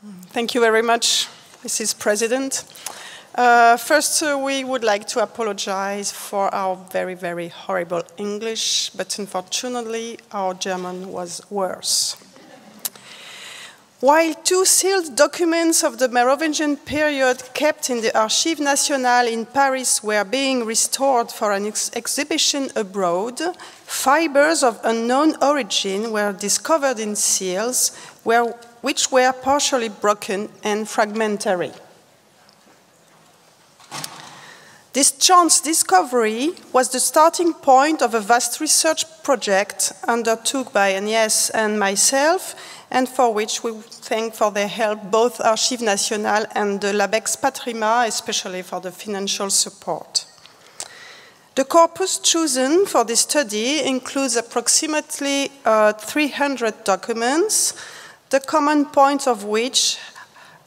Thank you very much, Mrs. President. First, we would like to apologize for our very, very horrible English, but unfortunately, our German was worse. While two sealed documents of the Merovingian period kept in the Archives nationales in Paris were being restored for an exhibition abroad, fibers of unknown origin were discovered in seals which were partially broken and fragmentary. This chance discovery was the starting point of a vast research project undertook by Agnès and myself, and for which we thank for their help both Archives nationales and the Labex Patrima, especially for the financial support. The corpus chosen for this study includes approximately 300 documents, the common points of which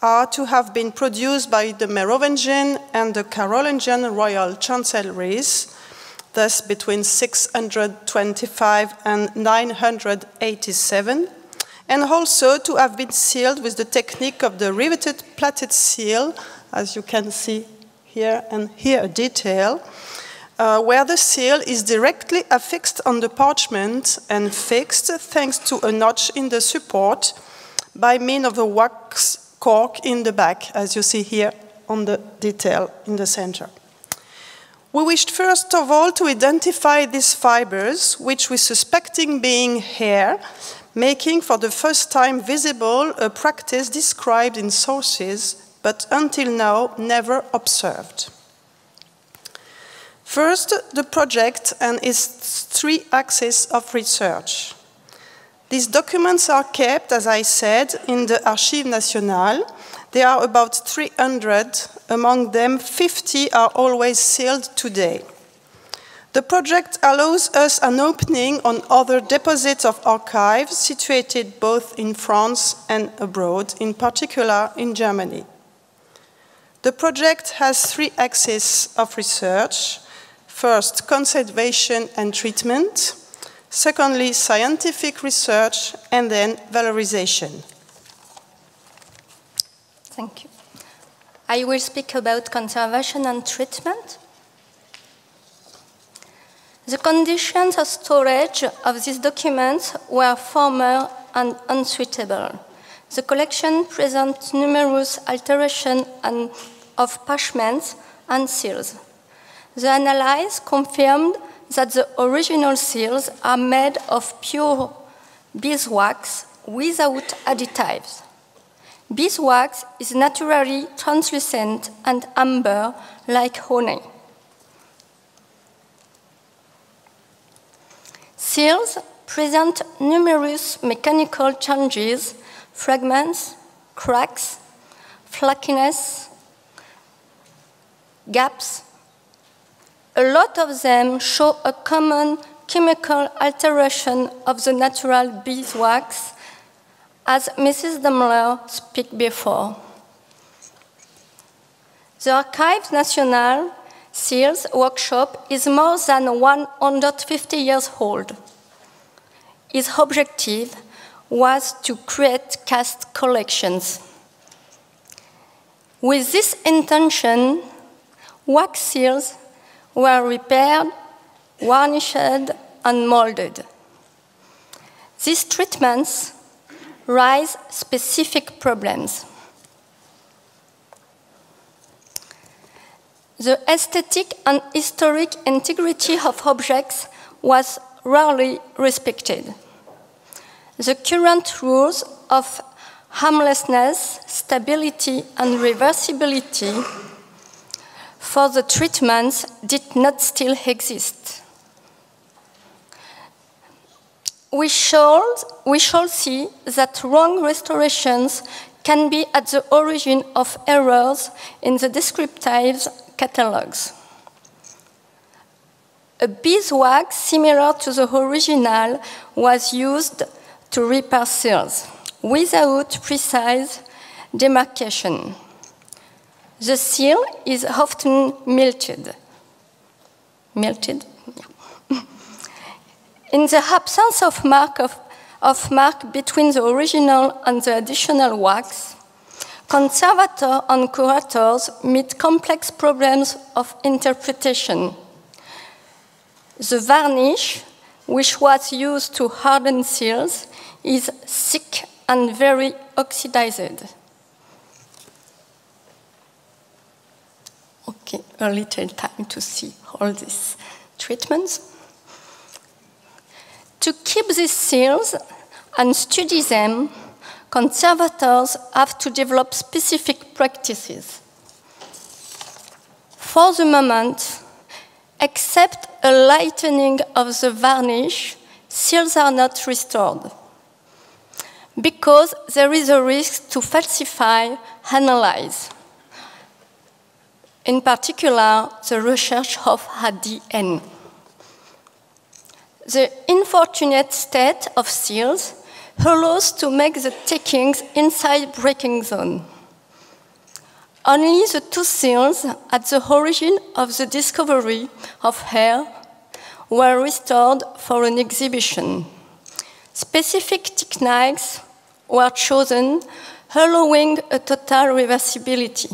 are to have been produced by the Merovingian and the Carolingian royal chancelleries, thus between 625 and 987, and also to have been sealed with the technique of the riveted plaited seal, as you can see here and here a detail, where the seal is directly affixed on the parchment and fixed thanks to a notch in the support by means of a wax cork in the back, as you see here on the detail in the center. We wished first of all to identify these fibers, which we suspecting being hair, making for the first time visible a practice described in sources, but until now never observed. First, the project and its three axes of research. These documents are kept, as I said, in the Archives nationales. There are about 300, among them 50 are always sealed today. The project allows us an opening on other deposits of archives situated both in France and abroad, in particular in Germany. The project has three axes of research. First, conservation and treatment. Secondly, scientific research, and then valorization. Thank you. I will speak about conservation and treatment. The conditions of storage of these documents were formal and unsuitable. The collection presents numerous alterations of parchments and seals. The analysis confirmed that the original seals are made of pure beeswax without additives. Beeswax is naturally translucent and amber like honey. Seals present numerous mechanical changes, fragments, cracks, flakiness, gaps. A lot of them show a common chemical alteration of the natural beeswax, as Mrs. Daimler spoke before. The Archives nationales Seals workshop is more than 150 years old. Its objective was to create cast collections. With this intention, wax seals were repaired, varnished, and molded. These treatments raise specific problems. The aesthetic and historic integrity of objects was rarely respected. The current rules of harmlessness, stability, and reversibility for the treatments did not still exist. We shall see that wrong restorations can be at the origin of errors in the descriptive catalogues. A beeswax similar to the original was used to repair seals without precise demarcation. The seal is often melted. Melted? Yeah. In the absence of mark between the original and the additional wax, conservators and curators meet complex problems of interpretation. The varnish, which was used to harden seals, is thick and very oxidized. Okay, a little time to see all these treatments. To keep these seals and study them, conservators have to develop specific practices. For the moment, except a lightening of the varnish, seals are not restored, because there is a risk to falsify, analyze. In particular, the research of ADN. The unfortunate state of seals allows to make the takings inside breaking zone. Only the two seals at the origin of the discovery of hair were restored for an exhibition. Specific techniques were chosen, allowing a total reversibility.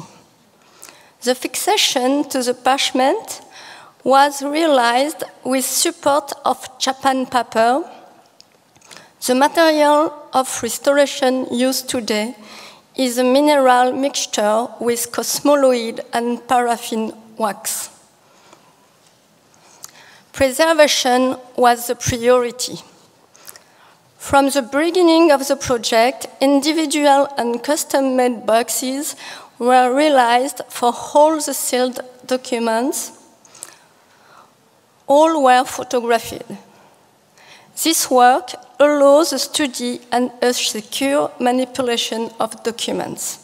The fixation to the parchment was realized with support of Japan paper. The material of restoration used today is a mineral mixture with cosmoloid and paraffin wax. Preservation was the priority. From the beginning of the project, individual and custom-made boxes were realized for all the sealed documents. All were photographed. This work allows the study and a secure manipulation of documents.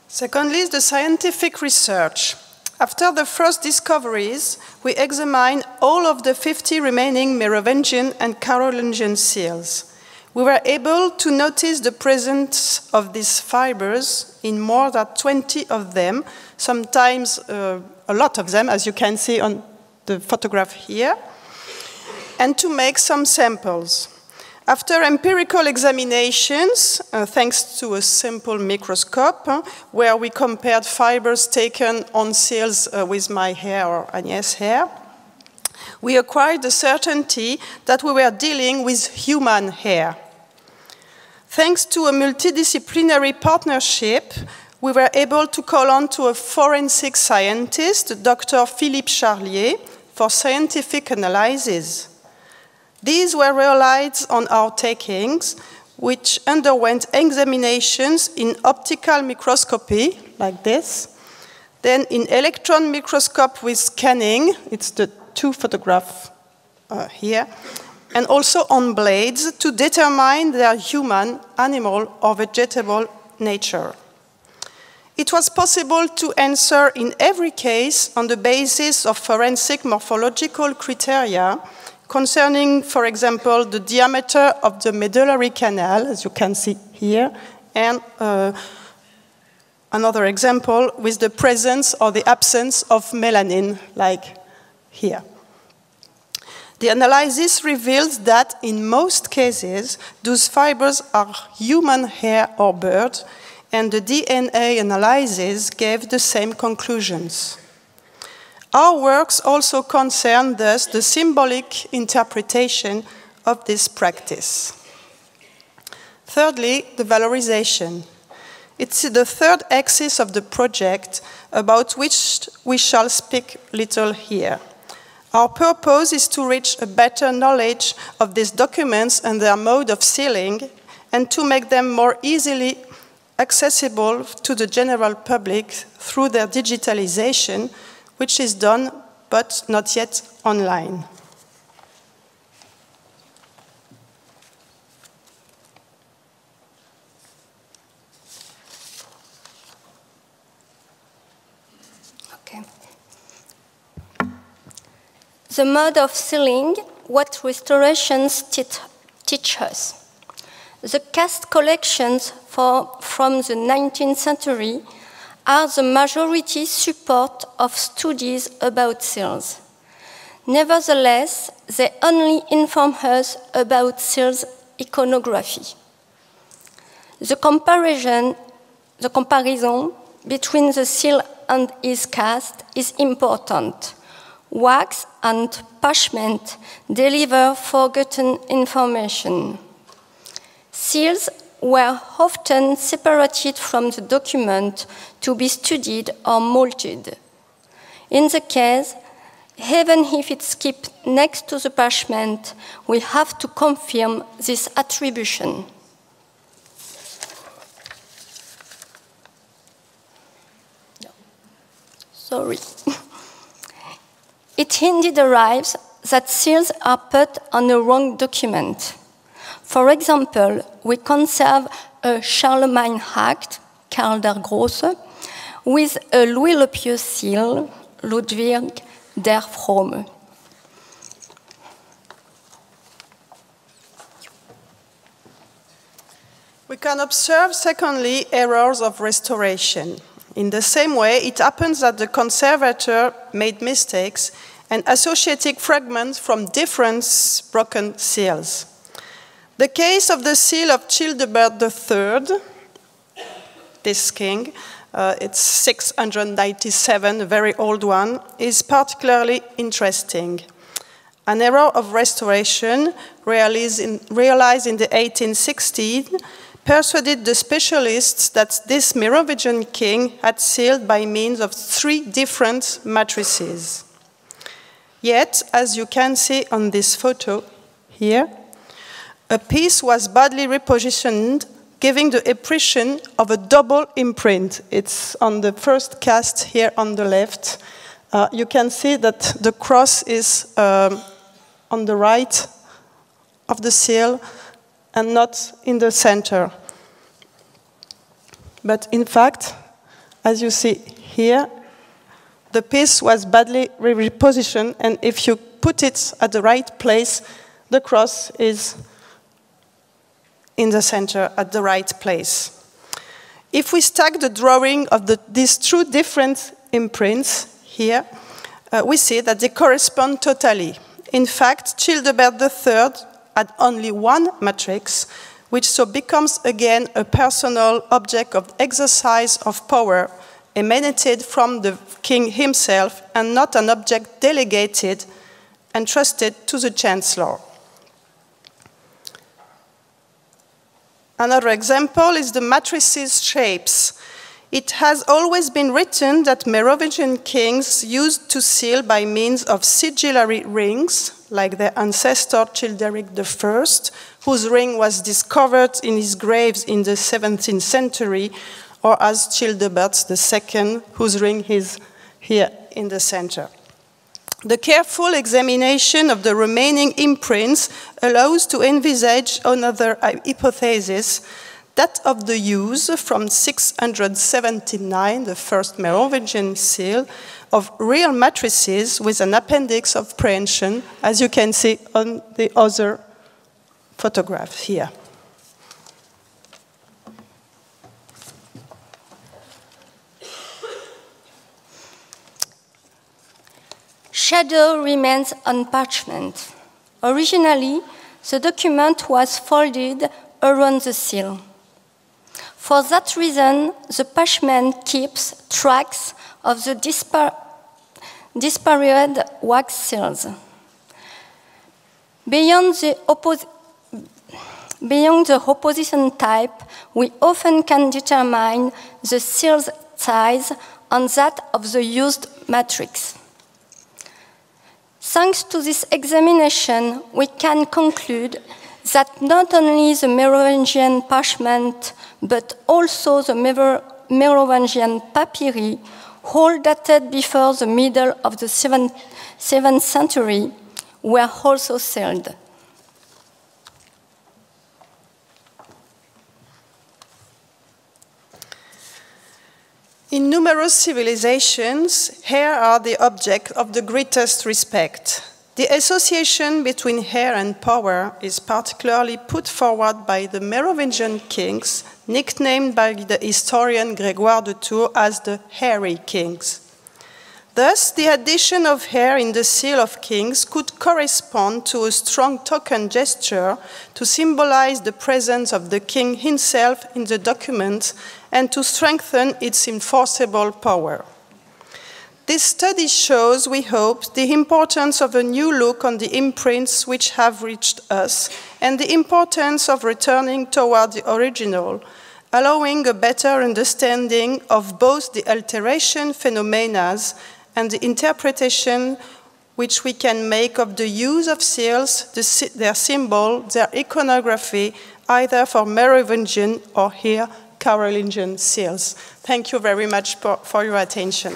Secondly, the scientific research. After the first discoveries, we examined all of the 50 remaining Merovingian and Carolingian seals. We were able to notice the presence of these fibers in more than 20 of them, sometimes a lot of them, as you can see on the photograph here, and to make some samples. After empirical examinations, thanks to a simple microscope, where we compared fibers taken on seals with my hair or Agnès' hair, we acquired the certainty that we were dealing with human hair. Thanks to a multidisciplinary partnership, we were able to call on to a forensic scientist, Dr. Philippe Charlier, for scientific analysis. These were realized on our takings, which underwent examinations in optical microscopy, like this, then in electron microscope with scanning, it's the two photographs here, and also on blades to determine their human, animal, or vegetable nature. It was possible to answer in every case on the basis of forensic morphological criteria concerning, for example, the diameter of the medullary canal, as you can see here, and another example with the presence or the absence of melanin, like here. The analysis reveals that in most cases, those fibers are human hair or bird, and the DNA analysis gave the same conclusions. Our works also concern thus the symbolic interpretation of this practice. Thirdly, the valorization. It's the third axis of the project about which we shall speak little here. Our purpose is to reach a better knowledge of these documents and their mode of sealing, and to make them more easily accessible to the general public through their digitalization, which is done, but not yet online. Okay. The mode of sealing, what restorations teach us. The cast collections from the 19th century are the majority support of studies about seals. Nevertheless, they only inform us about seals' iconography. The comparison between the seal and its cast is important. Wax and parchment deliver forgotten information. Seals were often separated from the document to be studied or molded. In the case, even if it's kept next to the parchment, we have to confirm this attribution. Sorry. It indeed arrives that seals are put on a wrong document. For example, we conserve a Charlemagne Act, Karl der Große, with a Louis le Pieux seal, Ludwig der Fromme. We can observe, secondly, errors of restoration. In the same way, it happens that the conservator made mistakes and associated fragments from different broken seals. The case of the seal of Childebert III, this king, it's 697, a very old one, is particularly interesting. An error of restoration realized in the 1860s persuaded the specialists that this Merovingian king had sealed by means of 3 different matrices. Yet, as you can see on this photo here, a piece was badly repositioned, giving the impression of a double imprint. It's on the first cast here on the left. You can see that the cross is on the right of the seal and not in the center. But in fact, as you see here, the piece was badly repositioned, and if you put it at the right place, the cross is in the center at the right place. If we stack the drawing of these 2 different imprints here, we see that they correspond totally. In fact, Childebert III had only 1 matrix, which so becomes again a personal object of exercise of power emanated from the king himself and not an object delegated and trusted to the chancellor. Another example is the matrices shapes. It has always been written that Merovingian kings used to seal by means of sigillary rings, like their ancestor Childeric I, whose ring was discovered in his graves in the 17th century, or as Childebert II, whose ring is here in the center. The careful examination of the remaining imprints allows to envisage another hypothesis, that of the use from 679, the first Merovingian seal, of real matrices with an appendix of prehension, as you can see on the other photograph here. Shadow remains on parchment. Originally, the document was folded around the seal. For that reason, the parchment keeps tracks of the disparate wax seals. Beyond the opposition type, we often can determine the seal's size and that of the used matrix. Thanks to this examination, we can conclude that not only the Merovingian parchment, but also the Merovingian papyri, all dated before the middle of the 7th century, were also sealed. In numerous civilizations, hair are the object of the greatest respect. The association between hair and power is particularly put forward by the Merovingian kings, nicknamed by the historian Grégoire de Tours as the hairy kings. Thus, the addition of hair in the seal of kings could correspond to a strong token gesture to symbolize the presence of the king himself in the document and to strengthen its enforceable power. This study shows, we hope, the importance of a new look on the imprints which have reached us and the importance of returning toward the original, allowing a better understanding of both the alteration phenomena and the interpretation which we can make of the use of seals, their symbol, their iconography, either for Merovingian or here Carolingian seals. Thank you very much for your attention.